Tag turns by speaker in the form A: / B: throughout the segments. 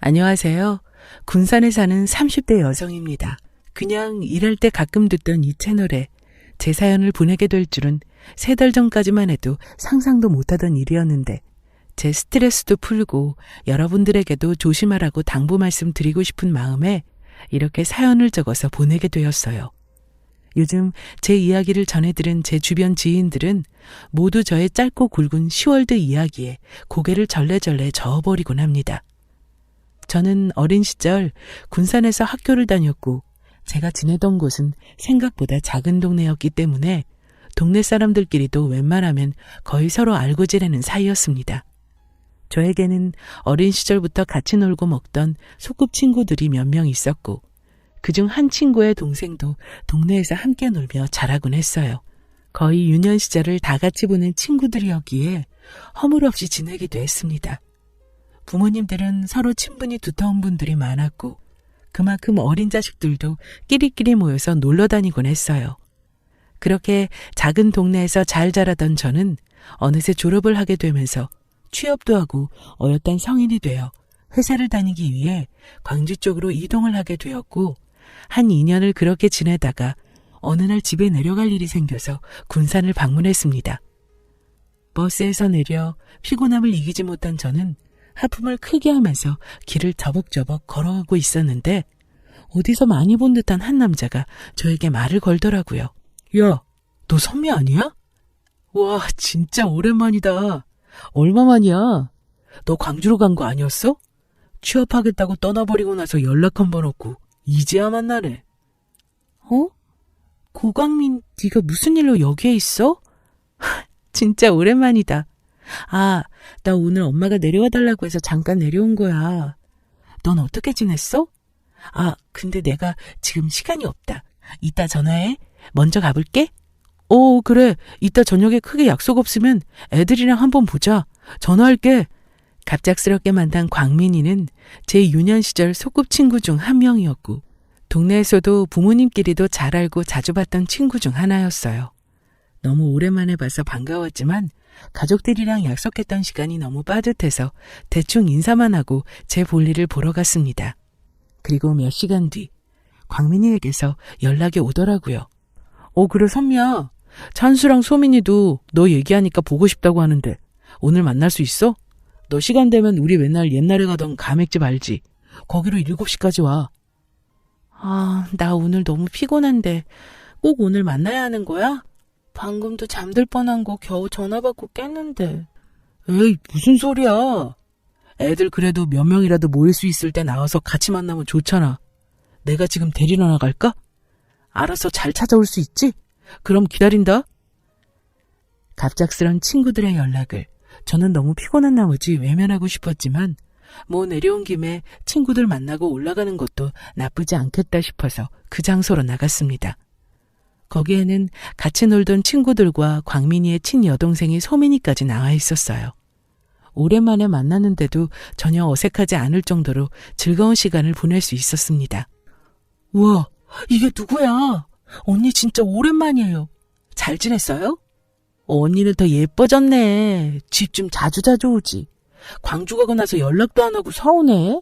A: 안녕하세요. 군산에 사는 30대 여성입니다. 그냥 일할 때 가끔 듣던 이 채널에 제 사연을 보내게 될 줄은 3달 전까지만 해도 상상도 못하던 일이었는데 제 스트레스도 풀고 여러분들에게도 조심하라고 당부 말씀 드리고 싶은 마음에 이렇게 사연을 적어서 보내게 되었어요. 요즘 제 이야기를 전해들은 제 주변 지인들은 모두 저의 짧고 굵은 10월드 이야기에 고개를 절레절레 저어버리곤 합니다. 저는 어린 시절 군산에서 학교를 다녔고 제가 지내던 곳은 생각보다 작은 동네였기 때문에 동네 사람들끼리도 웬만하면 거의 서로 알고 지내는 사이였습니다. 저에게는 어린 시절부터 같이 놀고 먹던 소꿉친구들이 몇 명 있었고 그중 한 친구의 동생도 동네에서 함께 놀며 자라곤 했어요. 거의 유년 시절을 다 같이 보낸 친구들이었기에 허물없이 지내기도 했습니다. 부모님들은 서로 친분이 두터운 분들이 많았고 그만큼 어린 자식들도 끼리끼리 모여서 놀러 다니곤 했어요. 그렇게 작은 동네에서 잘 자라던 저는 어느새 졸업을 하게 되면서 취업도 하고 어엿한 성인이 되어 회사를 다니기 위해 광주 쪽으로 이동을 하게 되었고 한 2년을 그렇게 지내다가 어느 날 집에 내려갈 일이 생겨서 군산을 방문했습니다. 버스에서 내려 피곤함을 이기지 못한 저는 하품을 크게 하면서 길을 저벅저벅 걸어가고 있었는데 어디서 많이 본 듯한 한 남자가 저에게 말을 걸더라고요. 야, 너 선미 아니야? 와, 진짜 오랜만이다. 얼마만이야? 너 광주로 간 거 아니었어? 취업하겠다고 떠나버리고 나서 연락 한 번 없고 이제야 만나네. 어? 고광민, 네가 무슨 일로 여기에 있어? 진짜 오랜만이다. 아, 나 오늘 엄마가 내려와 달라고 해서 잠깐 내려온 거야. 넌 어떻게 지냈어? 아, 근데 내가 지금 시간이 없다. 이따 전화해. 먼저 가볼게. 오, 그래. 이따 저녁에 크게 약속 없으면 애들이랑 한번 보자. 전화할게. 갑작스럽게 만난 광민이는 제 유년 시절 소꿉친구 중 한 명이었고 동네에서도 부모님끼리도 잘 알고 자주 봤던 친구 중 하나였어요. 너무 오랜만에 봐서 반가웠지만 가족들이랑 약속했던 시간이 너무 빠듯해서 대충 인사만 하고 제 볼일을 보러 갔습니다. 그리고 몇 시간 뒤 광민이에게서 연락이 오더라고요. 그래 선미야. 찬수랑 소민이도 너 얘기하니까 보고 싶다고 하는데 오늘 만날 수 있어? 너 시간 되면 우리 맨날 옛날에 가던 가맥집 알지? 거기로 7시까지 와. 아, 나 오늘 너무 피곤한데 꼭 오늘 만나야 하는 거야? 방금도 잠들 뻔한 거 겨우 전화 받고 깼는데. 에이, 무슨 소리야. 애들 그래도 몇 명이라도 모일 수 있을 때 나와서 같이 만나면 좋잖아. 내가 지금 데리러 나갈까? 알아서 잘 찾아올 수 있지? 그럼 기다린다. 갑작스런 친구들의 연락을 저는 너무 피곤한 나머지 외면하고 싶었지만 뭐 내려온 김에 친구들 만나고 올라가는 것도 나쁘지 않겠다 싶어서 그 장소로 나갔습니다. 거기에는 같이 놀던 친구들과 광민이의 친여동생이 소민이까지 나와 있었어요. 오랜만에 만났는데도 전혀 어색하지 않을 정도로 즐거운 시간을 보낼 수 있었습니다. 우와, 이게 누구야? 언니 진짜 오랜만이에요. 잘 지냈어요? 언니는 더 예뻐졌네. 집 좀 자주자주 오지. 광주 가고 나서 연락도 안 하고 서운해.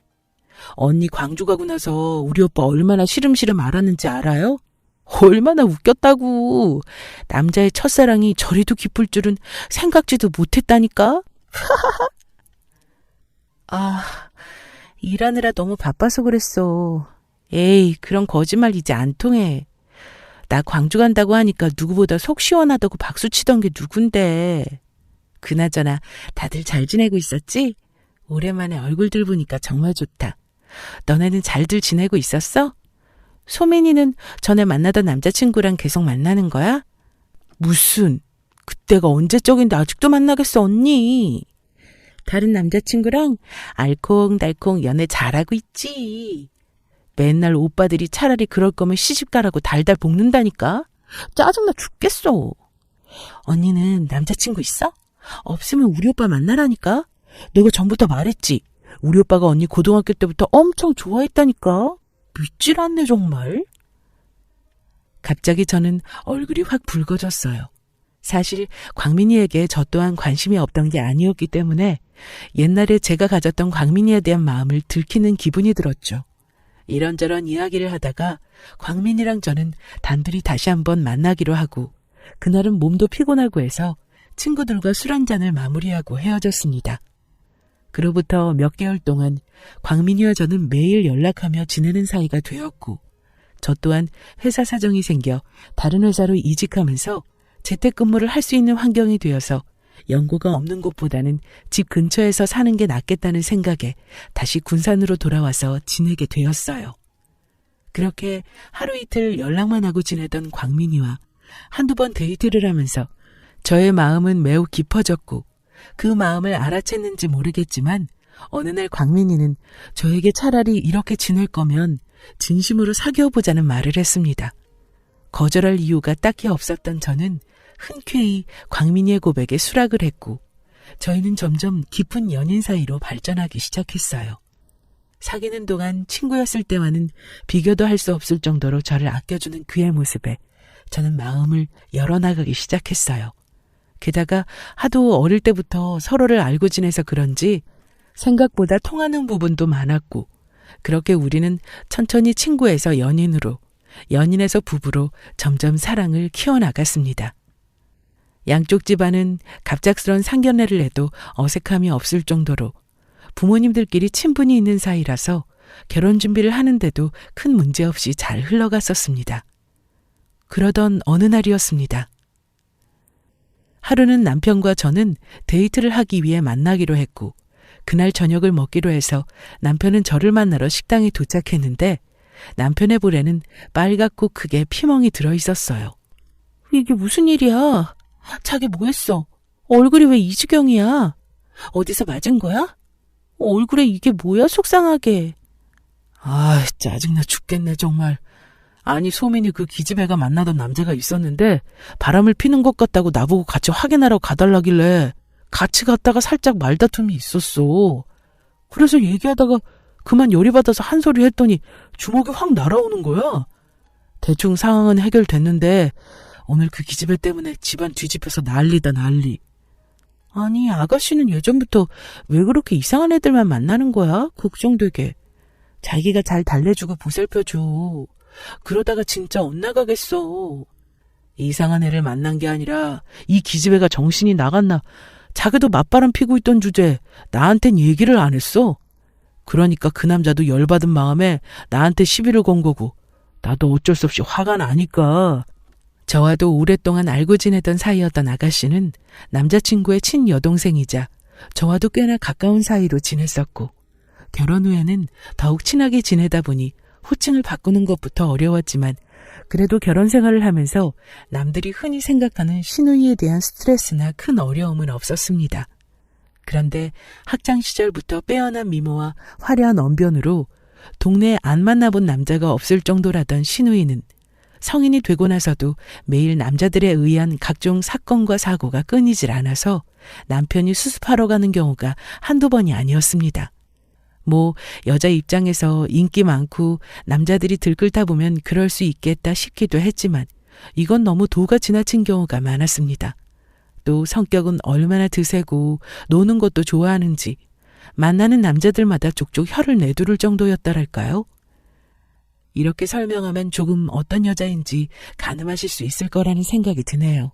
A: 언니 광주 가고 나서 우리 오빠 얼마나 시름시름 알았는지 알아요? 얼마나 웃겼다고. 남자의 첫사랑이 저리도 깊을 줄은 생각지도 못했다니까. 아, 일하느라 너무 바빠서 그랬어. 에이, 그런 거짓말 이제 안 통해. 나 광주 간다고 하니까 누구보다 속 시원하다고 박수치던 게 누군데. 그나저나 다들 잘 지내고 있었지? 오랜만에 얼굴들 보니까 정말 좋다. 너네는 잘들 지내고 있었어? 소민이는 전에 만나던 남자친구랑 계속 만나는 거야? 무슨, 그때가 언제적인데 아직도 만나겠어 언니. 다른 남자친구랑 알콩달콩 연애 잘하고 있지. 맨날 오빠들이 차라리 그럴 거면 시집가라고 달달 볶는다니까. 짜증나 죽겠어. 언니는 남자친구 있어? 없으면 우리 오빠 만나라니까. 내가 전부터 말했지. 우리 오빠가 언니 고등학교 때부터 엄청 좋아했다니까. 믿질 않네 정말. 갑자기 저는 얼굴이 확 붉어졌어요. 사실 광민이에게 저 또한 관심이 없던 게 아니었기 때문에 옛날에 제가 가졌던 광민이에 대한 마음을 들키는 기분이 들었죠. 이런저런 이야기를 하다가 광민이랑 저는 단둘이 다시 한번 만나기로 하고 그날은 몸도 피곤하고 해서 친구들과 술 한잔을 마무리하고 헤어졌습니다. 그로부터 몇 개월 동안 광민이와 저는 매일 연락하며 지내는 사이가 되었고 저 또한 회사 사정이 생겨 다른 회사로 이직하면서 재택근무를 할 수 있는 환경이 되어서 연고가 없는 곳보다는 집 근처에서 사는 게 낫겠다는 생각에 다시 군산으로 돌아와서 지내게 되었어요. 그렇게 하루 이틀 연락만 하고 지내던 광민이와 한두 번 데이트를 하면서 저의 마음은 매우 깊어졌고 그 마음을 알아챘는지 모르겠지만 어느 날 광민이는 저에게 차라리 이렇게 지낼 거면 진심으로 사귀어보자는 말을 했습니다. 거절할 이유가 딱히 없었던 저는 흔쾌히 광민이의 고백에 수락을 했고 저희는 점점 깊은 연인 사이로 발전하기 시작했어요. 사귀는 동안 친구였을 때와는 비교도 할 수 없을 정도로 저를 아껴주는 그의 모습에 저는 마음을 열어나가기 시작했어요. 게다가 하도 어릴 때부터 서로를 알고 지내서 그런지 생각보다 통하는 부분도 많았고 그렇게 우리는 천천히 친구에서 연인으로, 연인에서 부부로 점점 사랑을 키워나갔습니다. 양쪽 집안은 갑작스런 상견례를 해도 어색함이 없을 정도로 부모님들끼리 친분이 있는 사이라서 결혼 준비를 하는데도 큰 문제 없이 잘 흘러갔었습니다. 그러던 어느 날이었습니다. 하루는 남편과 저는 데이트를 하기 위해 만나기로 했고 그날 저녁을 먹기로 해서 남편은 저를 만나러 식당에 도착했는데 남편의 볼에는 빨갛고 크게 피멍이 들어있었어요. 이게 무슨 일이야? 자기 뭐 했어? 얼굴이 왜 이 지경이야? 어디서 맞은 거야? 얼굴에 이게 뭐야 속상하게. 아, 짜증나 죽겠네 정말. 아니 소민이 그 기집애가 만나던 남자가 있었는데 바람을 피는 것 같다고 나보고 같이 확인하러 가달라길래 같이 갔다가 살짝 말다툼이 있었어. 그래서 얘기하다가 그만 열이 받아서 한 소리 했더니 주먹이 확 날아오는 거야. 대충 상황은 해결됐는데 오늘 그 기집애 때문에 집안 뒤집혀서 난리다 난리. 아니 아가씨는 예전부터 왜 그렇게 이상한 애들만 만나는 거야? 걱정되게. 자기가 잘 달래주고 보살펴줘. 그러다가 진짜 엇나가겠어. 이상한 애를 만난 게 아니라 이 기집애가 정신이 나갔나. 자기도 맞바람 피고 있던 주제에 나한텐 얘기를 안 했어. 그러니까 그 남자도 열받은 마음에 나한테 시비를 건 거고 나도 어쩔 수 없이 화가 나니까. 저와도 오랫동안 알고 지내던 사이였던 아가씨는 남자친구의 친여동생이자 저와도 꽤나 가까운 사이로 지냈었고 결혼 후에는 더욱 친하게 지내다 보니 호칭을 바꾸는 것부터 어려웠지만 그래도 결혼 생활을 하면서 남들이 흔히 생각하는 시누이에 대한 스트레스나 큰 어려움은 없었습니다. 그런데 학창 시절부터 빼어난 미모와 화려한 언변으로 동네에 안 만나본 남자가 없을 정도라던 시누이는 성인이 되고 나서도 매일 남자들에 의한 각종 사건과 사고가 끊이질 않아서 남편이 수습하러 가는 경우가 한두 번이 아니었습니다. 뭐 여자 입장에서 인기 많고 남자들이 들끓다 보면 그럴 수 있겠다 싶기도 했지만 이건 너무 도가 지나친 경우가 많았습니다. 또 성격은 얼마나 드세고 노는 것도 좋아하는지 만나는 남자들마다 족족 혀를 내두를 정도였더랄까요? 이렇게 설명하면 조금 어떤 여자인지 가늠하실 수 있을 거라는 생각이 드네요.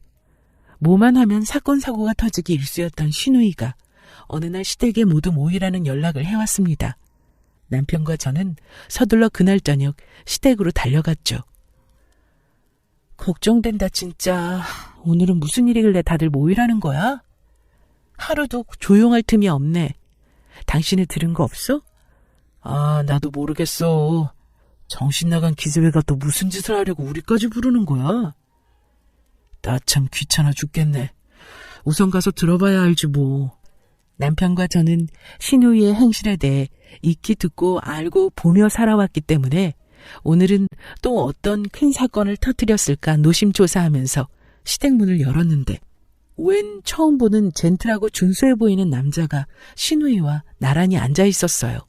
A: 뭐만 하면 사건 사고가 터지기 일쑤였던 시누이가 어느 날 시댁에 모두 모이라는 연락을 해왔습니다. 남편과 저는 서둘러 그날 저녁 시댁으로 달려갔죠. 걱정된다 진짜. 오늘은 무슨 일이길래 다들 모이라는 거야? 하루도 조용할 틈이 없네. 당신이 들은 거 없어? 아, 나도 모르겠어. 정신 나간 기집애가 또 무슨 짓을 하려고 우리까지 부르는 거야? 나 참 귀찮아 죽겠네. 우선 가서 들어봐야 알지 뭐. 남편과 저는 시누이의 행실에 대해 익히 듣고 알고 보며 살아왔기 때문에 오늘은 또 어떤 큰 사건을 터뜨렸을까 노심초사하면서 시댁 문을 열었는데 웬 처음 보는 젠틀하고 준수해 보이는 남자가 시누이와 나란히 앉아 있었어요.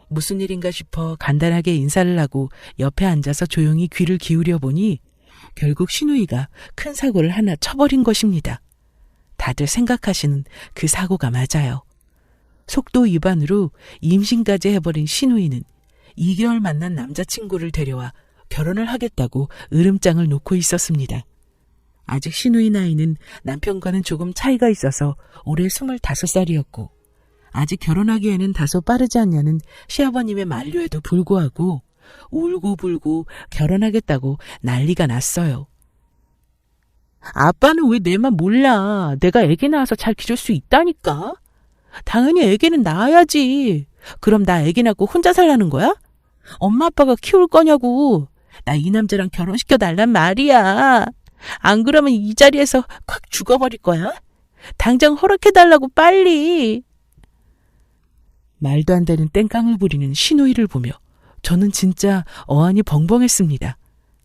A: 무슨 일인가 싶어 간단하게 인사를 하고 옆에 앉아서 조용히 귀를 기울여 보니 결국 신우이가 큰 사고를 하나 쳐버린 것입니다. 다들 생각하시는 그 사고가 맞아요. 속도 위반으로 임신까지 해버린 신우이는 2개월 만난 남자친구를 데려와 결혼을 하겠다고 으름장을 놓고 있었습니다. 아직 신우이 나이는 남편과는 조금 차이가 있어서 올해 25살이었고 아직 결혼하기에는 다소 빠르지 않냐는 시아버님의 만류에도 불구하고 울고불고 결혼하겠다고 난리가 났어요. 아빠는 왜 내 맘 몰라? 내가 애기 낳아서 잘 기를 수 있다니까. 당연히 애기는 낳아야지. 그럼 나 애기 낳고 혼자 살라는 거야? 엄마 아빠가 키울 거냐고. 나 이 남자랑 결혼시켜 달란 말이야. 안 그러면 이 자리에서 콱 죽어버릴 거야. 당장 허락해달라고 빨리. 말도 안 되는 땡깡을 부리는 신우이를 보며 저는 진짜 어안이 벙벙했습니다.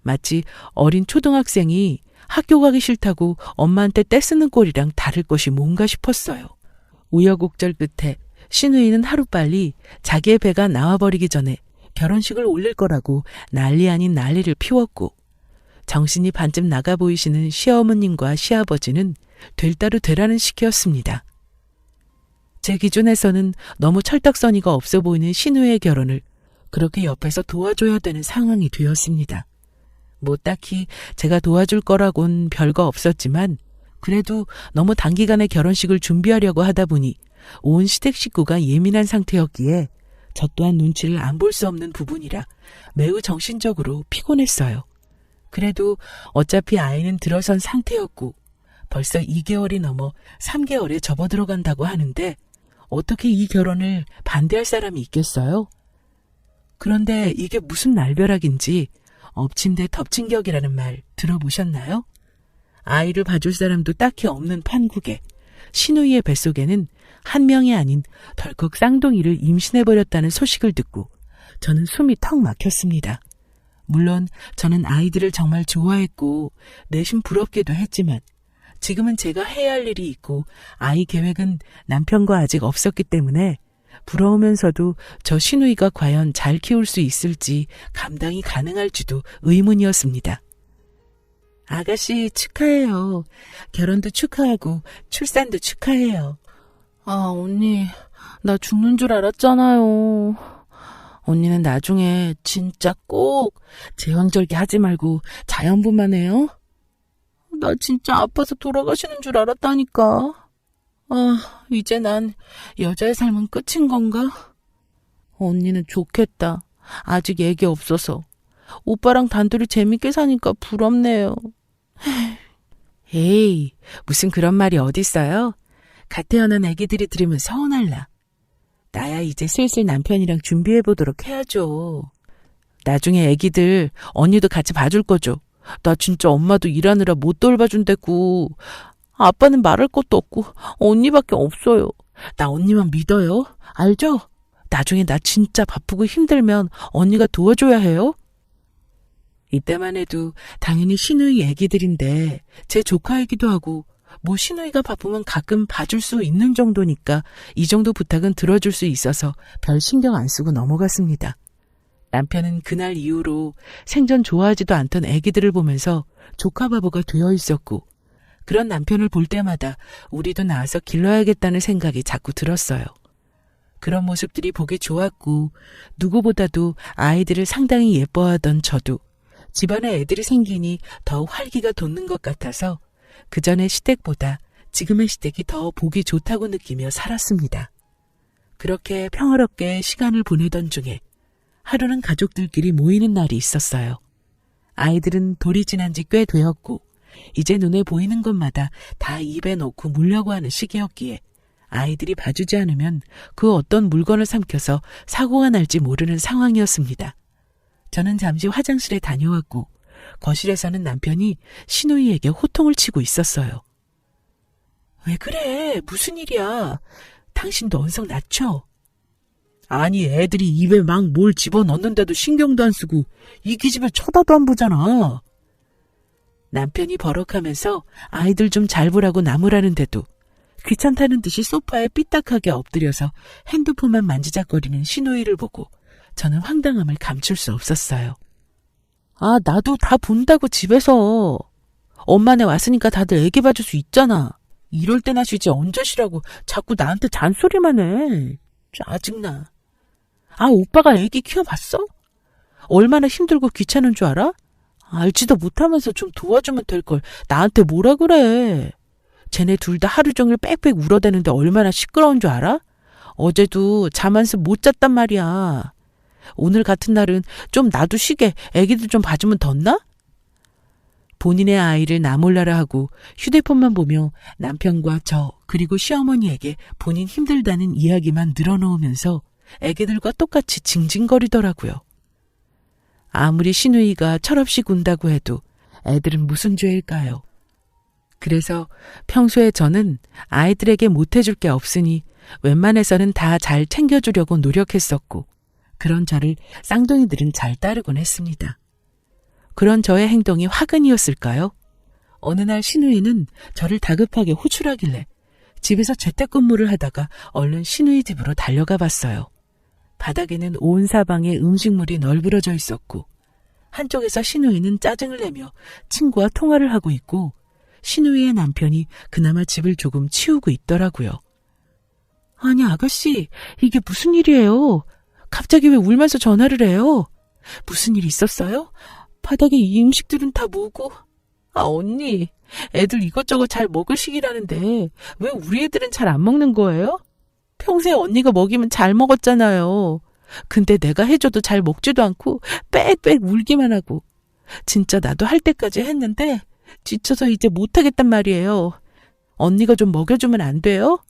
A: 마치 어린 초등학생이 학교 가기 싫다고 엄마한테 떼쓰는 꼴이랑 다를 것이 뭔가 싶었어요. 우여곡절 끝에 신우이는 하루빨리 자기의 배가 나와버리기 전에 결혼식을 올릴 거라고 난리 아닌 난리를 피웠고 정신이 반쯤 나가 보이시는 시어머님과 시아버지는 될 대로 되라는 식이었습니다. 제 기준에서는 너무 철딱서니가 없어 보이는 신우의 결혼을 그렇게 옆에서 도와줘야 되는 상황이 되었습니다. 뭐 딱히 제가 도와줄 거라곤 별거 없었지만 그래도 너무 단기간에 결혼식을 준비하려고 하다 보니 온 시댁 식구가 예민한 상태였기에 저 또한 눈치를 안 볼 수 없는 부분이라 매우 정신적으로 피곤했어요. 그래도 어차피 아이는 들어선 상태였고 벌써 2개월이 넘어 3개월에 접어들어간다고 하는데 어떻게 이 결혼을 반대할 사람이 있겠어요? 그런데 이게 무슨 날벼락인지 엎친 데 덮친 격이라는 말 들어보셨나요? 아이를 봐줄 사람도 딱히 없는 판국에 신우이의 뱃속에는 한 명이 아닌 덜컥 쌍둥이를 임신해버렸다는 소식을 듣고 저는 숨이 턱 막혔습니다. 물론 저는 아이들을 정말 좋아했고 내심 부럽기도 했지만 지금은 제가 해야 할 일이 있고 아이 계획은 남편과 아직 없었기 때문에 부러우면서도 저 신우이가 과연 잘 키울 수 있을지 감당이 가능할지도 의문이었습니다. 아가씨 축하해요. 결혼도 축하하고 출산도 축하해요. 아 언니 나 죽는 줄 알았잖아요. 언니는 나중에 진짜 꼭 제왕절개 하지 말고 자연분만 해요. 나 진짜 아파서 돌아가시는 줄 알았다니까. 아, 이제 난 여자의 삶은 끝인 건가? 언니는 좋겠다. 아직 애기 없어서. 오빠랑 단둘이 재밌게 사니까 부럽네요. 에이, 무슨 그런 말이 어딨어요? 갓 태어난 애기들이 들으면 서운할라. 나야 이제 슬슬 남편이랑 준비해보도록 해야죠. 나중에 애기들 언니도 같이 봐줄 거죠. 나 진짜 엄마도 일하느라 못 돌봐준다고. 아빠는 말할 것도 없고 언니밖에 없어요. 나 언니만 믿어요. 알죠? 나중에 나 진짜 바쁘고 힘들면 언니가 도와줘야 해요. 이때만 해도 당연히 신우이 애기들인데 제 조카이기도 하고 뭐 신우이가 바쁘면 가끔 봐줄 수 있는 정도니까 이 정도 부탁은 들어줄 수 있어서 별 신경 안 쓰고 넘어갔습니다. 남편은 그날 이후로 생전 좋아하지도 않던 애기들을 보면서 조카 바보가 되어 있었고 그런 남편을 볼 때마다 우리도 낳아서 길러야겠다는 생각이 자꾸 들었어요. 그런 모습들이 보기 좋았고 누구보다도 아이들을 상당히 예뻐하던 저도 집안에 애들이 생기니 더 활기가 돋는 것 같아서 그전의 시댁보다 지금의 시댁이 더 보기 좋다고 느끼며 살았습니다. 그렇게 평화롭게 시간을 보내던 중에 하루는 가족들끼리 모이는 날이 있었어요. 아이들은 돌이 지난 지 꽤 되었고 이제 눈에 보이는 것마다 다 입에 넣고 물려고 하는 시기였기에 아이들이 봐주지 않으면 그 어떤 물건을 삼켜서 사고가 날지 모르는 상황이었습니다. 저는 잠시 화장실에 다녀왔고 거실에서는 남편이 신우이에게 호통을 치고 있었어요. 왜 그래? 무슨 일이야? 당신도 언성 낮춰. 아니 애들이 입에 막 뭘 집어넣는데도 신경도 안 쓰고 이 기집애 쳐다도 안 보잖아. 남편이 버럭하면서 아이들 좀 잘 보라고 나무라는데도 귀찮다는 듯이 소파에 삐딱하게 엎드려서 핸드폰만 만지작거리는 신우이를 보고 저는 황당함을 감출 수 없었어요. 아, 나도 다 본다고 집에서. 엄마네 왔으니까 다들 애기 봐줄 수 있잖아. 이럴 때나 쉬지 언제 쉬라고 자꾸 나한테 잔소리만 해. 짜증나. 아, 오빠가 애기 키워봤어? 얼마나 힘들고 귀찮은 줄 알아? 알지도 못하면서 좀 도와주면 될걸. 나한테 뭐라 그래. 쟤네 둘 다 하루 종일 빽빽 울어대는데 얼마나 시끄러운 줄 알아? 어제도 잠 한숨 못 잤단 말이야. 오늘 같은 날은 좀 나도 쉬게 애기들 좀 봐주면 덧나? 본인의 아이를 나 몰라라 하고 휴대폰만 보며 남편과 저 그리고 시어머니에게 본인 힘들다는 이야기만 늘어놓으면서 애기들과 똑같이 징징거리더라고요. 아무리 시누이가 철없이 군다고 해도 애들은 무슨 죄일까요? 그래서 평소에 저는 아이들에게 못해줄 게 없으니 웬만해서는 다 잘 챙겨주려고 노력했었고 그런 저를 쌍둥이들은 잘 따르곤 했습니다. 그런 저의 행동이 화근이었을까요? 어느 날 시누이는 저를 다급하게 호출하길래 집에서 재택근무를 하다가 얼른 시누이 집으로 달려가 봤어요. 바닥에는 온 사방에 음식물이 널브러져 있었고 한쪽에서 시누이는 짜증을 내며 친구와 통화를 하고 있고 시누이의 남편이 그나마 집을 조금 치우고 있더라고요. 아니 아가씨, 이게 무슨 일이에요? 갑자기 왜 울면서 전화를 해요? 무슨 일 있었어요? 바닥에 이 음식들은 다 뭐고? 아 언니, 애들 이것저것 잘 먹을 시기라는데 왜 우리 애들은 잘 안 먹는 거예요? 평소에 언니가 먹이면 잘 먹었잖아요. 근데 내가 해줘도 잘 먹지도 않고 빽빽 울기만 하고. 진짜 나도 할 때까지 했는데 지쳐서 이제 못하겠단 말이에요. 언니가 좀 먹여주면 안 돼요?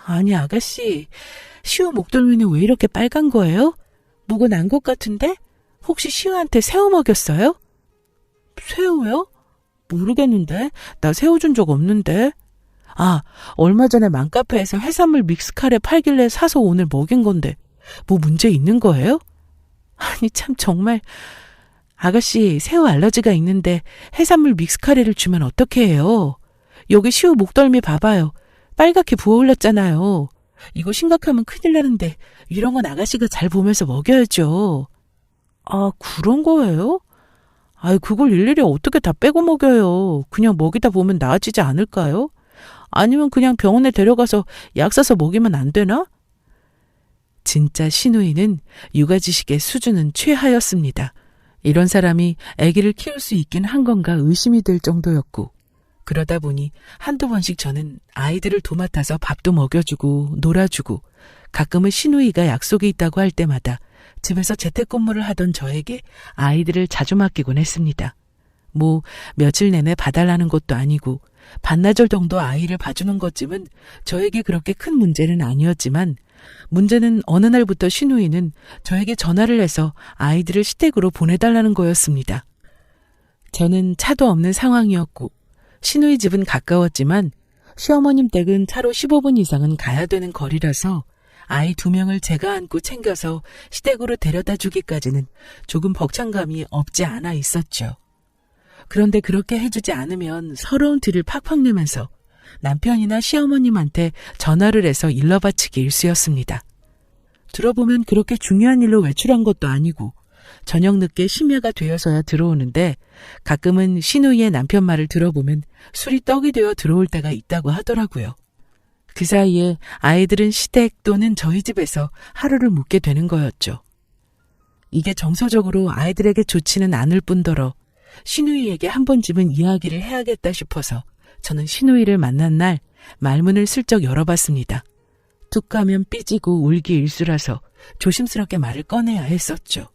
A: 아니 아가씨, 시우 목덜미는 왜 이렇게 빨간 거예요? 뭐가 난 것 같은데? 혹시 시우한테 새우 먹였어요? 새우요? 모르겠는데. 나 새우 준 적 없는데. 아, 얼마 전에 맘카페에서 해산물 믹스카레 팔길래 사서 오늘 먹인 건데 뭐 문제 있는 거예요? 아니 참 정말. 아가씨, 새우 알러지가 있는데 해산물 믹스카레를 주면 어떻게 해요? 여기 시우 목덜미 봐봐요. 빨갛게 부어올렸잖아요. 이거 심각하면 큰일 나는데 이런 건 아가씨가 잘 보면서 먹여야죠. 아, 그런 거예요? 아이, 그걸 일일이 어떻게 다 빼고 먹여요. 그냥 먹이다 보면 나아지지 않을까요? 아니면 그냥 병원에 데려가서 약 사서 먹이면 안 되나? 진짜 시누이는 육아지식의 수준은 최하였습니다. 이런 사람이 아기를 키울 수 있긴 한 건가 의심이 들 정도였고 그러다 보니 한두 번씩 저는 아이들을 도맡아서 밥도 먹여주고 놀아주고 가끔은 시누이가 약속이 있다고 할 때마다 집에서 재택근무를 하던 저에게 아이들을 자주 맡기곤 했습니다. 뭐 며칠 내내 봐달라는 것도 아니고 반나절 정도 아이를 봐주는 것쯤은 저에게 그렇게 큰 문제는 아니었지만 문제는 어느 날부터 시누이는 저에게 전화를 해서 아이들을 시댁으로 보내달라는 거였습니다. 저는 차도 없는 상황이었고 시누이 집은 가까웠지만 시어머님 댁은 차로 15분 이상은 가야 되는 거리라서 아이 2명을 제가 안고 챙겨서 시댁으로 데려다 주기까지는 조금 벅찬감이 없지 않아 있었죠. 그런데 그렇게 해주지 않으면 서러운 티를 팍팍 내면서 남편이나 시어머님한테 전화를 해서 일러바치기 일쑤였습니다. 들어보면 그렇게 중요한 일로 외출한 것도 아니고 저녁 늦게 심야가 되어서야 들어오는데 가끔은 시누이의 남편 말을 들어보면 술이 떡이 되어 들어올 때가 있다고 하더라고요. 그 사이에 아이들은 시댁 또는 저희 집에서 하루를 묵게 되는 거였죠. 이게 정서적으로 아이들에게 좋지는 않을 뿐더러 시누이에게 한 번쯤은 이야기를 해야겠다 싶어서 저는 시누이를 만난 날 말문을 슬쩍 열어봤습니다. 툭 하면 삐지고 울기 일쑤라서 조심스럽게 말을 꺼내야 했었죠.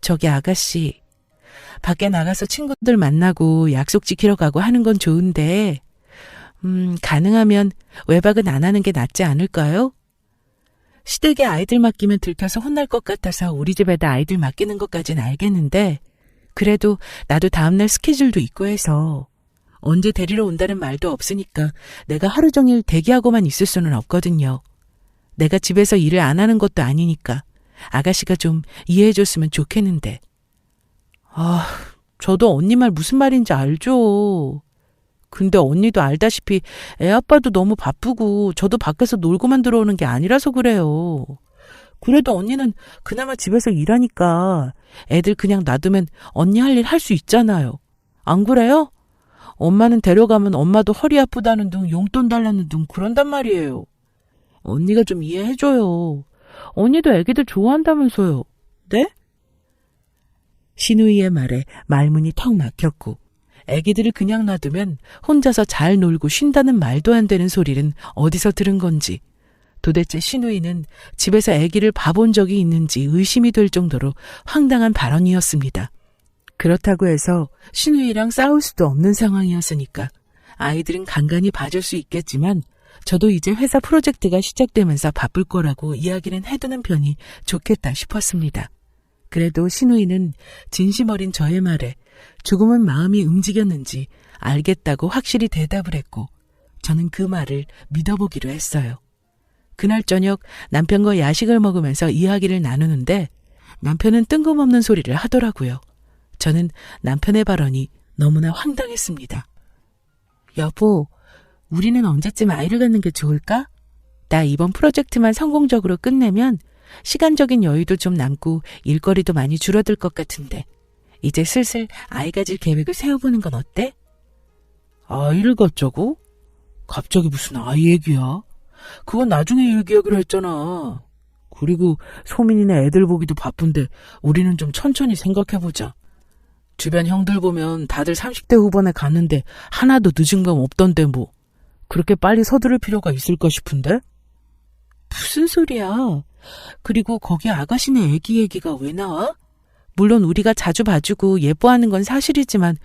A: 저기 아가씨, 밖에 나가서 친구들 만나고 약속 지키러 가고 하는 건 좋은데 가능하면 외박은 안 하는 게 낫지 않을까요? 시댁에 아이들 맡기면 들켜서 혼날 것 같아서 우리 집에다 아이들 맡기는 것까진 알겠는데 그래도 나도 다음날 스케줄도 있고 해서 언제 데리러 온다는 말도 없으니까 내가 하루 종일 대기하고만 있을 수는 없거든요. 내가 집에서 일을 안 하는 것도 아니니까 아가씨가 좀 이해해줬으면 좋겠는데. 아, 저도 언니 말 무슨 말인지 알죠. 근데 언니도 알다시피 애 아빠도 너무 바쁘고 저도 밖에서 놀고만 들어오는 게 아니라서 그래요. 그래도 언니는 그나마 집에서 일하니까 애들 그냥 놔두면 언니 할 일 할 수 있잖아요. 안 그래요? 엄마는 데려가면 엄마도 허리 아프다는 둥 용돈 달라는 둥 그런단 말이에요. 언니가 좀 이해해줘요. 언니도 애기들 좋아한다면서요. 네? 신우이의 말에 말문이 턱 막혔고 애기들을 그냥 놔두면 혼자서 잘 놀고 쉰다는 말도 안 되는 소리는 어디서 들은 건지 도대체 신우이는 집에서 애기를 봐본 적이 있는지 의심이 될 정도로 황당한 발언이었습니다. 그렇다고 해서 신우이랑 싸울 수도 없는 상황이었으니까 아이들은 간간히 봐줄 수 있겠지만 저도 이제 회사 프로젝트가 시작되면서 바쁠 거라고 이야기는 해두는 편이 좋겠다 싶었습니다. 그래도 신우이는 진심 어린 저의 말에 조금은 마음이 움직였는지 알겠다고 확실히 대답을 했고 저는 그 말을 믿어보기로 했어요. 그날 저녁 남편과 야식을 먹으면서 이야기를 나누는데 남편은 뜬금없는 소리를 하더라고요. 저는 남편의 발언이 너무나 황당했습니다. 여보, 우리는 언제쯤 아이를 갖는 게 좋을까? 나 이번 프로젝트만 성공적으로 끝내면 시간적인 여유도 좀 남고 일거리도 많이 줄어들 것 같은데 이제 슬슬 아이 가질 계획을 세워보는 건 어때? 아이를 갖자고? 갑자기 무슨 아이 얘기야? 그건 나중에 얘기하기로 했잖아. 그리고 소민이네 애들 보기도 바쁜데 우리는 좀 천천히 생각해보자. 주변 형들 보면 다들 30대 후반에 갔는데 하나도 늦은 감 없던데 뭐 그렇게 빨리 서두를 필요가 있을까 싶은데? 무슨 소리야. 그리고 거기 아가씨네 애기 얘기가 왜 나와? 물론 우리가 자주 봐주고 예뻐하는 건 사실이지만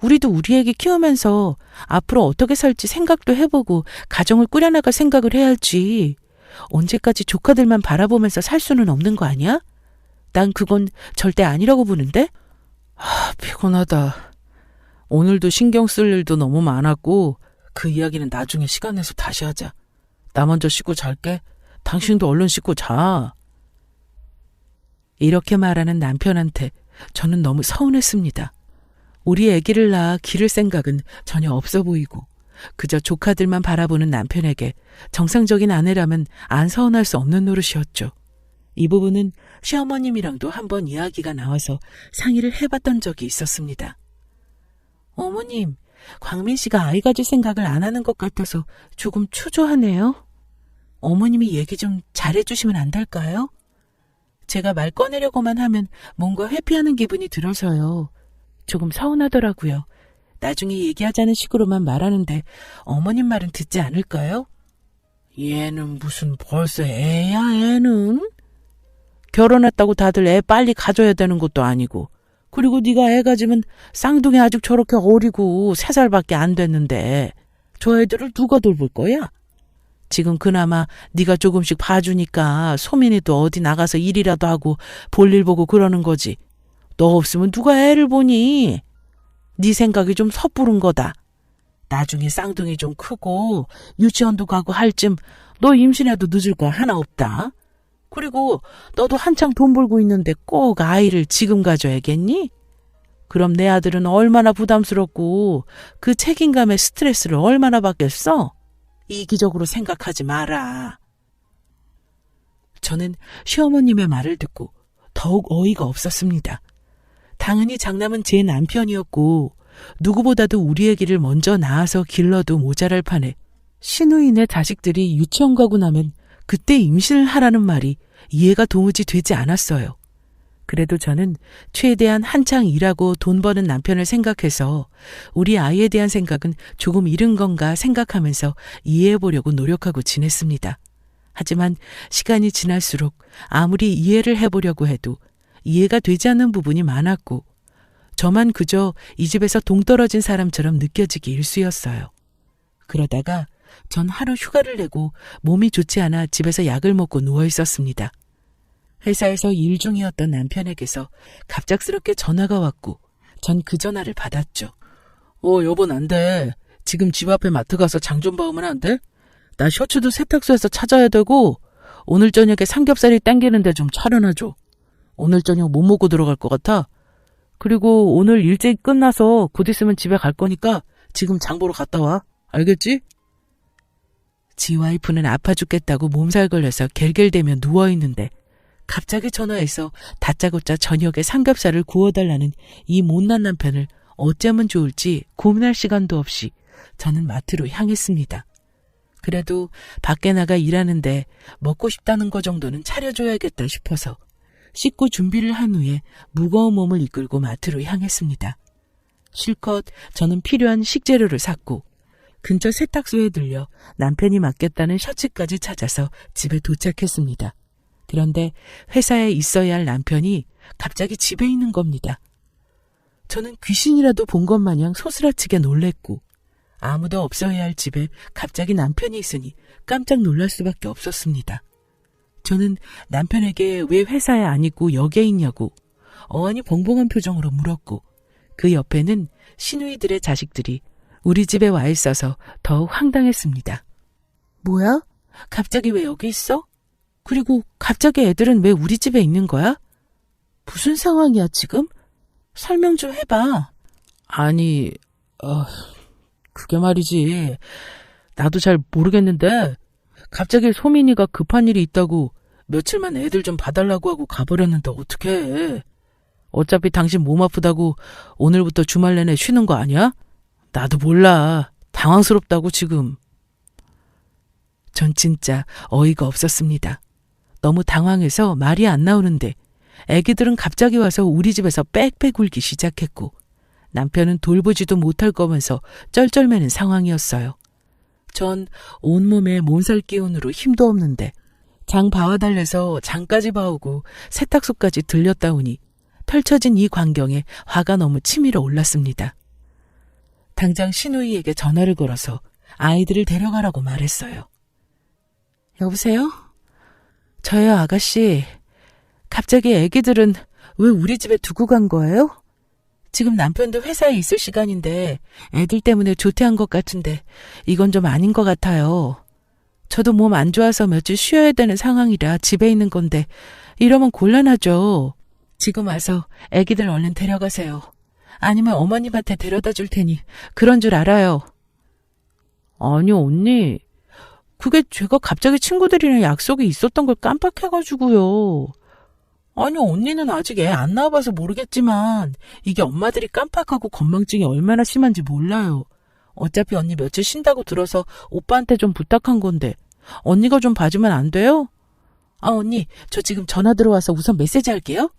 A: 우리도 우리 애기 키우면서 앞으로 어떻게 살지 생각도 해보고 가정을 꾸려나갈 생각을 해야지. 언제까지 조카들만 바라보면서 살 수는 없는 거 아니야? 난 그건 절대 아니라고 보는데? 피곤하다. 오늘도 신경 쓸 일도 너무 많았고 그 이야기는 나중에 시간 내서 다시 하자. 나 먼저 씻고 잘게. 당신도 얼른 씻고 자. 이렇게 말하는 남편한테 저는 너무 서운했습니다. 우리 아기를 낳아 기를 생각은 전혀 없어 보이고 그저 조카들만 바라보는 남편에게 정상적인 아내라면 안 서운할 수 없는 노릇이었죠. 이 부분은 시어머님이랑도 한번 이야기가 나와서 상의를 해봤던 적이 있었습니다. 어머님, 광민 씨가 아이 가질 생각을 안 하는 것 같아서 조금 초조하네요. 어머님이 얘기 좀 잘해주시면 안 될까요? 제가 말 꺼내려고만 하면 뭔가 회피하는 기분이 들어서요. 조금 서운하더라고요. 나중에 얘기하자는 식으로만 말하는데 어머님 말은 듣지 않을까요? 얘는 무슨 벌써 애야, 애는? 결혼했다고 다들 애 빨리 가져야 되는 것도 아니고 그리고 네가 애 가지면 쌍둥이 아직 저렇게 어리고 3살밖에 안 됐는데 저 애들을 누가 돌볼 거야? 지금 그나마 네가 조금씩 봐주니까 소민이도 어디 나가서 일이라도 하고 볼일 보고 그러는 거지. 너 없으면 누가 애를 보니? 네 생각이 좀 섣부른 거다. 나중에 쌍둥이 좀 크고 유치원도 가고 할 쯤 너 임신해도 늦을 거 하나 없다. 그리고 너도 한창 돈 벌고 있는데 꼭 아이를 지금 가져야겠니? 그럼 내 아들은 얼마나 부담스럽고 그 책임감에 스트레스를 얼마나 받겠어? 이기적으로 생각하지 마라. 저는 시어머님의 말을 듣고 더욱 어이가 없었습니다. 당연히 장남은 제 남편이었고 누구보다도 우리 애기를 먼저 낳아서 길러도 모자랄 판에 시누이네 자식들이 유치원 가고 나면 그때 임신을 하라는 말이 이해가 도무지 되지 않았어요. 그래도 저는 최대한 한창 일하고 돈 버는 남편을 생각해서 우리 아이에 대한 생각은 조금 이른 건가 생각하면서 이해해보려고 노력하고 지냈습니다. 하지만 시간이 지날수록 아무리 이해를 해보려고 해도 이해가 되지 않는 부분이 많았고 저만 그저 이 집에서 동떨어진 사람처럼 느껴지기 일쑤였어요. 그러다가 전 하루 휴가를 내고 몸이 좋지 않아 집에서 약을 먹고 누워 있었습니다. 회사에서 일 중이었던 남편에게서 갑작스럽게 전화가 왔고 전 그 전화를 받았죠. 여보 안 돼. 지금 집 앞에 마트 가서 장 좀 봐오면 안 돼? 나 셔츠도 세탁소에서 찾아야 되고 오늘 저녁에 삼겹살이 땡기는데 좀 차려놔줘. 오늘 저녁 못 먹고 들어갈 것 같아. 그리고 오늘 일찍 끝나서 곧 있으면 집에 갈 거니까 지금 장 보러 갔다 와. 알겠지? 지 와이프는 아파 죽겠다고 몸살 걸려서 겔겔대며 누워있는데 갑자기 전화해서 다짜고짜 저녁에 삼겹살을 구워달라는 이 못난 남편을 어쩌면 좋을지 고민할 시간도 없이 저는 마트로 향했습니다. 그래도 밖에 나가 일하는데 먹고 싶다는 거 정도는 차려줘야겠다 싶어서 씻고 준비를 한 후에 무거운 몸을 이끌고 마트로 향했습니다. 실컷 저는 필요한 식재료를 샀고 근처 세탁소에 들려 남편이 맡겼다는 셔츠까지 찾아서 집에 도착했습니다. 그런데 회사에 있어야 할 남편이 갑자기 집에 있는 겁니다. 저는 귀신이라도 본 것 마냥 소스라치게 놀랬고 아무도 없어야 할 집에 갑자기 남편이 있으니 깜짝 놀랄 수밖에 없었습니다. 저는 남편에게 왜 회사에 안 있고 여기에 있냐고 어안이 벙벙한 표정으로 물었고 그 옆에는 시누이들의 자식들이 우리 집에 와 있어서 더욱 황당했습니다. 뭐야? 갑자기 왜 여기 있어? 그리고 갑자기 애들은 왜 우리 집에 있는 거야? 무슨 상황이야 지금? 설명 좀 해봐. 아니, 그게 말이지. 나도 잘 모르겠는데 갑자기 소민이가 급한 일이 있다고 며칠만 애들 좀 봐달라고 하고 가버렸는데 어떡해. 어차피 당신 몸 아프다고 오늘부터 주말 내내 쉬는 거 아니야? 나도 몰라. 당황스럽다고 지금. 전 진짜 어이가 없었습니다. 너무 당황해서 말이 안 나오는데 애기들은 갑자기 와서 우리 집에서 빽빽 울기 시작했고 남편은 돌보지도 못할 거면서 쩔쩔매는 상황이었어요. 전 온몸에 몸살 기운으로 힘도 없는데 장 봐와달래서 장까지 봐오고 세탁소까지 들렸다 오니 펼쳐진 이 광경에 화가 너무 치밀어 올랐습니다. 당장 시누이에게 전화를 걸어서 아이들을 데려가라고 말했어요. 여보세요? 저요, 아가씨. 갑자기 애기들은 왜 우리 집에 두고 간 거예요? 지금 남편도 회사에 있을 시간인데 애들 때문에 조퇴한 것 같은데 이건 좀 아닌 것 같아요. 저도 몸 안 좋아서 며칠 쉬어야 되는 상황이라 집에 있는 건데 이러면 곤란하죠. 지금 와서 애기들 얼른 데려가세요. 아니면 어머님한테 데려다 줄 테니 그런 줄 알아요. 아니요, 언니. 그게 제가 갑자기 친구들이랑 약속이 있었던 걸 깜빡해가지고요. 아니, 언니는 아직 애 안 낳아봐서 모르겠지만 이게 엄마들이 깜빡하고 건망증이 얼마나 심한지 몰라요. 어차피 언니 며칠 쉰다고 들어서 오빠한테 좀 부탁한 건데 언니가 좀 봐주면 안 돼요? 아, 언니, 저 지금 전화 들어와서 우선 메시지 할게요.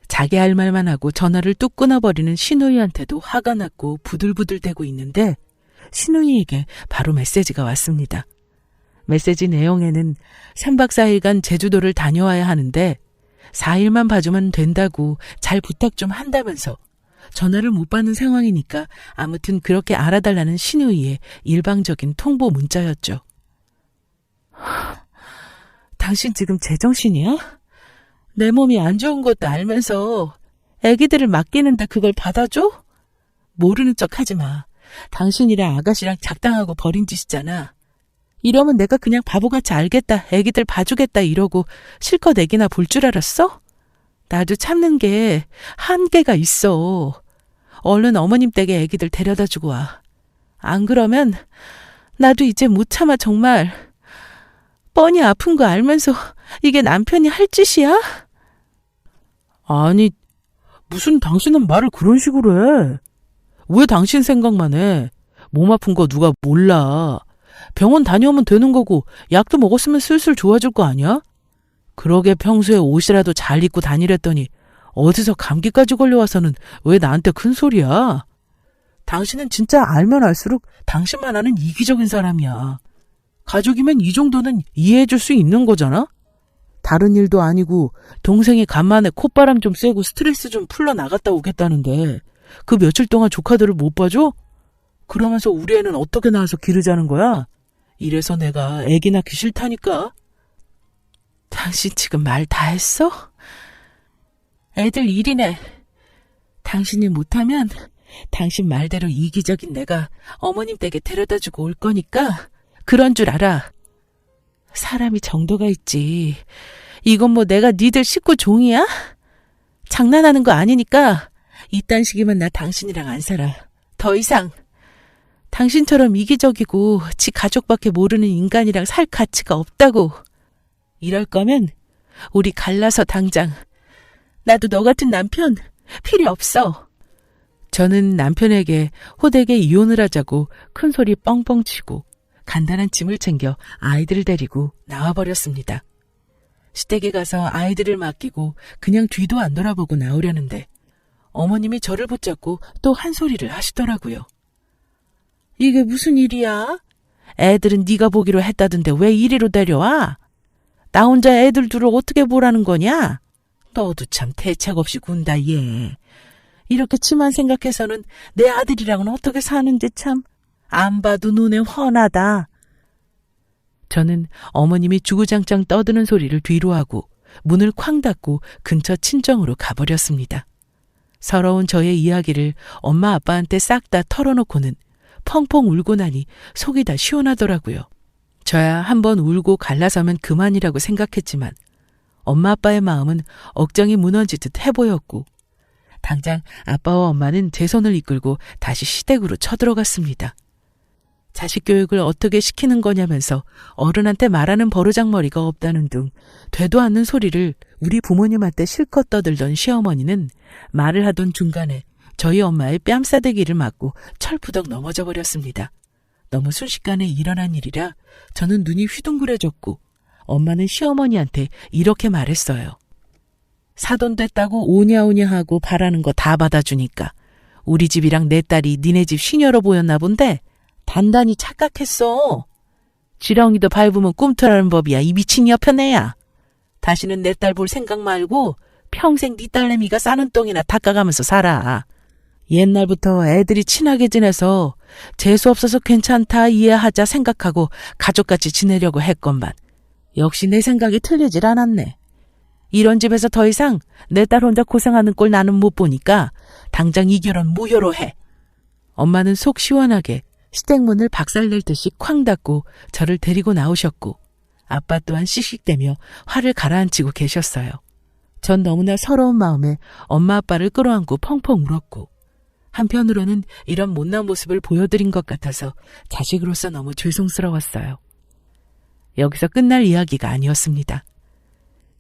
A: 자기 할 말만 하고 전화를 뚝 끊어버리는 시누이한테도 화가 났고 부들부들대고 있는데 시누이에게 바로 메시지가 왔습니다. 메시지 내용에는 3박 4일간 제주도를 다녀와야 하는데 4일만 봐주면 된다고 잘 부탁 좀 한다면서 전화를 못 받는 상황이니까 아무튼 그렇게 알아달라는 시누이의 일방적인 통보 문자였죠. 당신 지금 제정신이야? 내 몸이 안 좋은 것도 알면서 애기들을 맡기는데 그걸 받아줘? 모르는 척 하지 마. 당신이랑 아가씨랑 작당하고 버린 짓이잖아. 이러면 내가 그냥 바보같이 알겠다, 애기들 봐주겠다 이러고 실컷 애기나 볼 줄 알았어? 나도 참는 게 한계가 있어. 얼른 어머님 댁에 애기들 데려다 주고 와. 안 그러면 나도 이제 못 참아 정말. 뻔히 아픈 거 알면서 이게 남편이 할 짓이야? 아니, 무슨 당신은 말을 그런 식으로 해. 왜 당신 생각만 해? 몸 아픈 거 누가 몰라. 병원 다녀오면 되는 거고 약도 먹었으면 슬슬 좋아질 거 아니야? 그러게 평소에 옷이라도 잘 입고 다니랬더니 어디서 감기까지 걸려와서는 왜 나한테 큰 소리야? 당신은 진짜 알면 알수록 당신만 아는 이기적인 사람이야. 가족이면 이 정도는 이해해줄 수 있는 거잖아? 다른 일도 아니고 동생이 간만에 콧바람 좀 쐬고 스트레스 좀 풀러 나갔다 오겠다는데 그 며칠 동안 조카들을 못 봐줘? 그러면서 우리 애는 어떻게 낳아서 기르자는 거야? 이래서 내가 애기 낳기 싫다니까. 당신 지금 말 다 했어? 애들 일이네. 당신이 못하면 당신 말대로 이기적인 내가 어머님 댁에 데려다주고 올 거니까 그런 줄 알아. 사람이 정도가 있지. 이건 뭐 내가 니들 식구 종이야? 장난하는 거 아니니까 이딴 식이면 나 당신이랑 안 살아. 더 이상. 당신처럼 이기적이고 지 가족밖에 모르는 인간이랑 살 가치가 없다고. 이럴 거면 우리 갈라서 당장. 나도 너 같은 남편 필요 없어. 저는 남편에게 호되게 이혼을 하자고 큰 소리 뻥뻥 치고 간단한 짐을 챙겨 아이들을 데리고 나와버렸습니다. 시댁에 가서 아이들을 맡기고 그냥 뒤도 안 돌아보고 나오려는데 어머님이 저를 붙잡고 또 한 소리를 하시더라고요. 이게 무슨 일이야? 애들은 네가 보기로 했다던데 왜 이리로 데려와? 나 혼자 애들 둘을 어떻게 보라는 거냐? 너도 참 대책 없이 군다 얘. 이렇게 치만 생각해서는 내 아들이랑은 어떻게 사는지 참 안 봐도 눈에 훤하다. 저는 어머님이 주구장창 떠드는 소리를 뒤로 하고 문을 쾅 닫고 근처 친정으로 가버렸습니다. 서러운 저의 이야기를 엄마 아빠한테 싹 다 털어놓고는 펑펑 울고 나니 속이 다 시원하더라고요. 저야 한번 울고 갈라서면 그만이라고 생각했지만 엄마 아빠의 마음은 억장이 무너지듯 해보였고 당장 아빠와 엄마는 제 손을 이끌고 다시 시댁으로 쳐들어갔습니다. 자식 교육을 어떻게 시키는 거냐면서 어른한테 말하는 버르장머리가 없다는 둥 되도 않는 소리를 우리 부모님한테 실컷 떠들던 시어머니는 말을 하던 중간에 저희 엄마의 뺨싸대기를 맞고 철푸덕 넘어져 버렸습니다. 너무 순식간에 일어난 일이라 저는 눈이 휘둥그레졌고 엄마는 시어머니한테 이렇게 말했어요. 사돈 됐다고 오냐오냐 하고 바라는 거 다 받아주니까 우리 집이랑 내 딸이 니네 집 시녀로 보였나 본데 단단히 착각했어. 지렁이도 밟으면 꿈틀하는 법이야. 이 미친 여편애야. 다시는 내 딸 볼 생각 말고 평생 네 딸내미가 싸는 똥이나 닦아가면서 살아. 옛날부터 애들이 친하게 지내서 재수 없어서 괜찮다 이해하자 생각하고 가족같이 지내려고 했건만 역시 내 생각이 틀리질 않았네. 이런 집에서 더 이상 내 딸 혼자 고생하는 꼴 나는 못 보니까 당장 이 결혼 무효로 해. 엄마는 속 시원하게 시댁문을 박살낼 듯이 쾅 닫고 저를 데리고 나오셨고 아빠 또한 씩씩대며 화를 가라앉히고 계셨어요. 전 너무나 서러운 마음에 엄마 아빠를 끌어안고 펑펑 울었고 한편으로는 이런 못난 모습을 보여드린 것 같아서 자식으로서 너무 죄송스러웠어요. 여기서 끝날 이야기가 아니었습니다.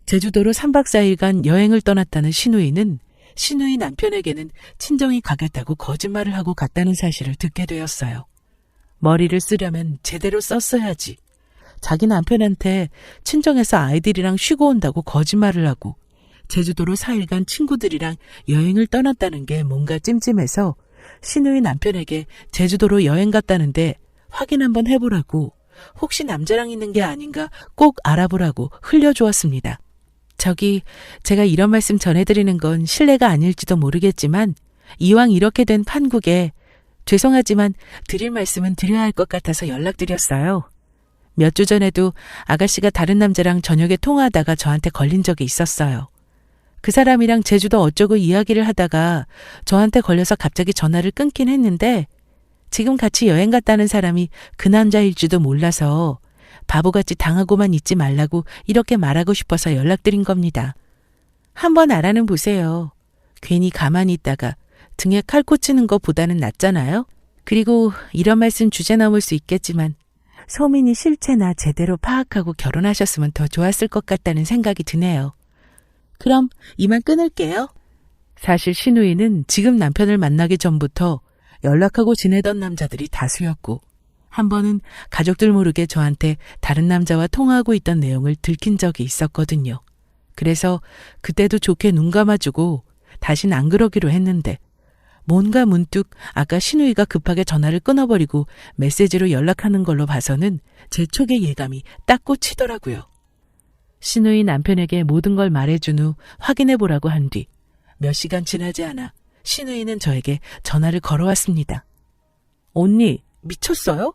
A: 제주도로 3박 4일간 여행을 떠났다는 시누이는 시누이 남편에게는 친정이 가겠다고 거짓말을 하고 갔다는 사실을 듣게 되었어요. 머리를 쓰려면 제대로 썼어야지. 자기 남편한테 친정에서 아이들이랑 쉬고 온다고 거짓말을 하고 제주도로 4일간 친구들이랑 여행을 떠났다는 게 뭔가 찜찜해서 시누이 남편에게 제주도로 여행 갔다는데 확인 한번 해보라고 혹시 남자랑 있는 게 아닌가 꼭 알아보라고 흘려주었습니다. 저기 제가 이런 말씀 전해드리는 건 실례가 아닐지도 모르겠지만 이왕 이렇게 된 판국에 죄송하지만 드릴 말씀은 드려야 할 것 같아서 연락드렸어요. 몇 주 전에도 아가씨가 다른 남자랑 저녁에 통화하다가 저한테 걸린 적이 있었어요. 그 사람이랑 제주도 어쩌고 이야기를 하다가 저한테 걸려서 갑자기 전화를 끊긴 했는데 지금 같이 여행 갔다는 사람이 그 남자일지도 몰라서 바보같이 당하고만 있지 말라고 이렇게 말하고 싶어서 연락드린 겁니다. 한번 알아는 보세요. 괜히 가만히 있다가 등에 칼 꽂히는 것보다는 낫잖아요. 그리고 이런 말씀 주제 넘을 수 있겠지만 소민이 실체나 제대로 파악하고 결혼하셨으면 더 좋았을 것 같다는 생각이 드네요. 그럼 이만 끊을게요. 사실 시누이는 지금 남편을 만나기 전부터 연락하고 지내던 남자들이 다수였고 한 번은 가족들 모르게 저한테 다른 남자와 통화하고 있던 내용을 들킨 적이 있었거든요. 그래서 그때도 좋게 눈 감아주고 다신 안 그러기로 했는데 뭔가 문득 아까 시누이가 급하게 전화를 끊어버리고 메시지로 연락하는 걸로 봐서는 제 촉의 예감이 딱 꽂히더라고요. 시누이 남편에게 모든 걸 말해준 후 확인해보라고 한 뒤 몇 시간 지나지 않아 시누이는 저에게 전화를 걸어왔습니다. 언니, 미쳤어요?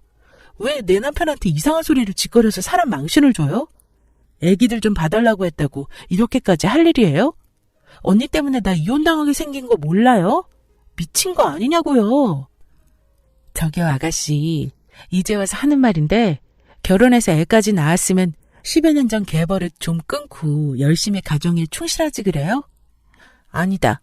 A: 왜 내 남편한테 이상한 소리를 짓거려서 사람 망신을 줘요? 애기들 좀 봐달라고 했다고 이렇게까지 할 일이에요? 언니 때문에 나 이혼당하게 생긴 거 몰라요? 미친 거 아니냐고요. 저기요 아가씨, 이제 와서 하는 말인데 결혼해서 애까지 낳았으면 10여 년 전 개버릇 좀 끊고 열심히 가정일 충실하지 그래요? 아니다.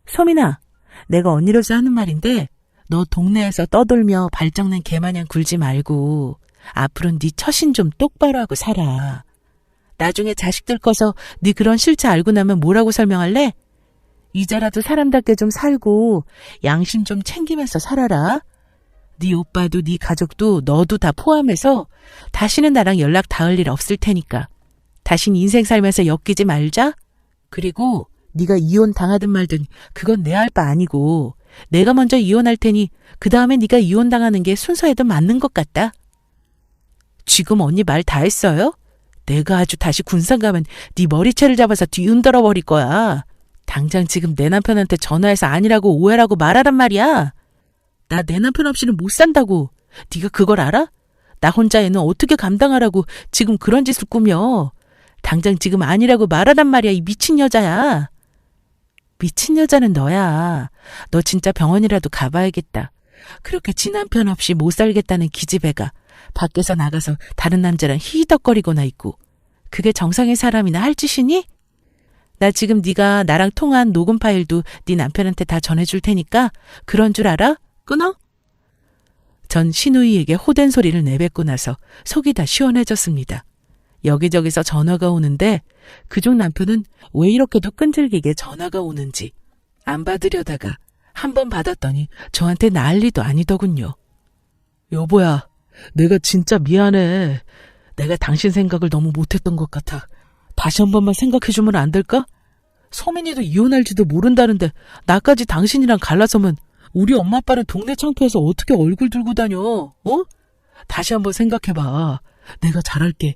A: 소민아, 내가 언니로서 하는 말인데 너 동네에서 떠돌며 발정난 개마냥 굴지 말고 앞으로는 네 처신 좀 똑바로 하고 살아. 나중에 자식들 커서 네 그런 실체 알고 나면 뭐라고 설명할래? 이제라도 사람답게 좀 살고 양심 좀 챙기면서 살아라. 네 오빠도 네 가족도 너도 다 포함해서 다시는 나랑 연락 닿을 일 없을 테니까. 다신 인생 살면서 엮이지 말자. 그리고 네가 이혼 당하든 말든 그건 내 할 바 아니고 내가 먼저 이혼할 테니 그 다음에 네가 이혼 당하는 게 순서에도 맞는 것 같다. 지금 언니 말 다 했어요? 내가 아주 다시 군산 가면 네 머리채를 잡아서 뒤흔들어 버릴 거야. 당장 지금 내 남편한테 전화해서 아니라고 오해라고 말하란 말이야. 나 내 남편 없이는 못 산다고. 네가 그걸 알아? 나 혼자 애는 어떻게 감당하라고 지금 그런 짓을 꾸며. 당장 지금 아니라고 말하란 말이야, 이 미친 여자야. 미친 여자는 너야. 너 진짜 병원이라도 가봐야겠다. 그렇게 지 남편 없이 못 살겠다는 기집애가 밖에서 나가서 다른 남자랑 히히덕거리고나 있고 그게 정상의 사람이나 할 짓이니? 나 지금 네가 나랑 통화한 녹음 파일도 네 남편한테 다 전해줄 테니까 그런 줄 알아? 끊어? 전 신우이에게 호된 소리를 내뱉고 나서 속이 다 시원해졌습니다. 여기저기서 전화가 오는데 그중 남편은 왜 이렇게도 끈질기게 전화가 오는지 안 받으려다가 한 번 받았더니 저한테 난리도 아니더군요. 여보야, 내가 진짜 미안해. 내가 당신 생각을 너무 못했던 것 같아. 다시 한 번만 생각해주면 안 될까? 소민이도 이혼할지도 모른다는데 나까지 당신이랑 갈라서면 우리 엄마 아빠는 동네 창피해서 어떻게 얼굴 들고 다녀? 어? 다시 한번 생각해봐. 내가 잘할게.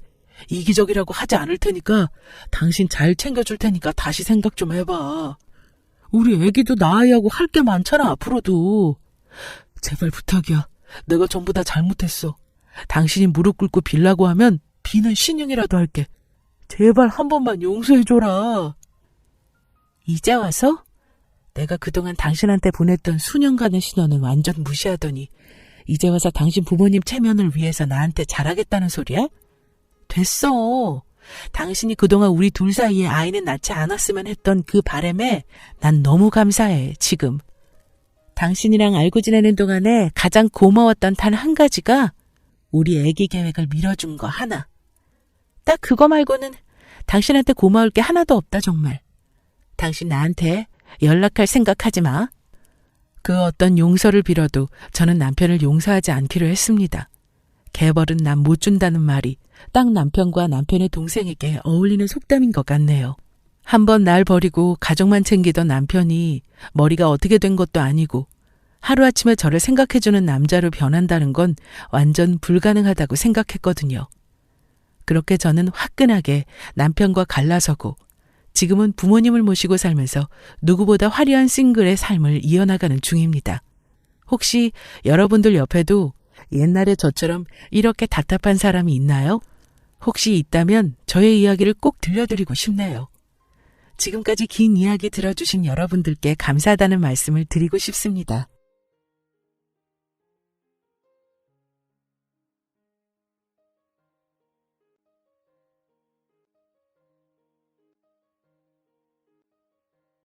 A: 이기적이라고 하지 않을 테니까 당신 잘 챙겨줄 테니까 다시 생각 좀 해봐. 우리 애기도 낳아야 하고 할 게 많잖아 앞으로도. 제발 부탁이야. 내가 전부 다 잘못했어. 당신이 무릎 꿇고 빌라고 하면 비는 신용이라도 할게. 제발 한 번만 용서해줘라. 이제 와서? 내가 그동안 당신한테 보냈던 수년간의 신원은 완전 무시하더니 이제 와서 당신 부모님 체면을 위해서 나한테 잘하겠다는 소리야? 됐어. 당신이 그동안 우리 둘 사이에 아이는 낳지 않았으면 했던 그 바람에 난 너무 감사해, 지금. 당신이랑 알고 지내는 동안에 가장 고마웠던 단 한 가지가 우리 아기 계획을 밀어준 거 하나. 딱 그거 말고는 당신한테 고마울 게 하나도 없다, 정말. 당신 나한테 연락할 생각하지 마. 그 어떤 용서를 빌어도 저는 남편을 용서하지 않기로 했습니다. 개벌은 남 못 준다는 말이 딱 남편과 남편의 동생에게 어울리는 속담인 것 같네요. 한번 날 버리고 가족만 챙기던 남편이 머리가 어떻게 된 것도 아니고 하루아침에 저를 생각해주는 남자로 변한다는 건 완전 불가능하다고 생각했거든요. 그렇게 저는 화끈하게 남편과 갈라서고 지금은 부모님을 모시고 살면서 누구보다 화려한 싱글의 삶을 이어나가는 중입니다. 혹시 여러분들 옆에도 옛날에 저처럼 이렇게 답답한 사람이 있나요? 혹시 있다면 저의 이야기를 꼭 들려드리고 싶네요. 지금까지 긴 이야기 들어주신 여러분들께 감사하다는 말씀을 드리고 싶습니다.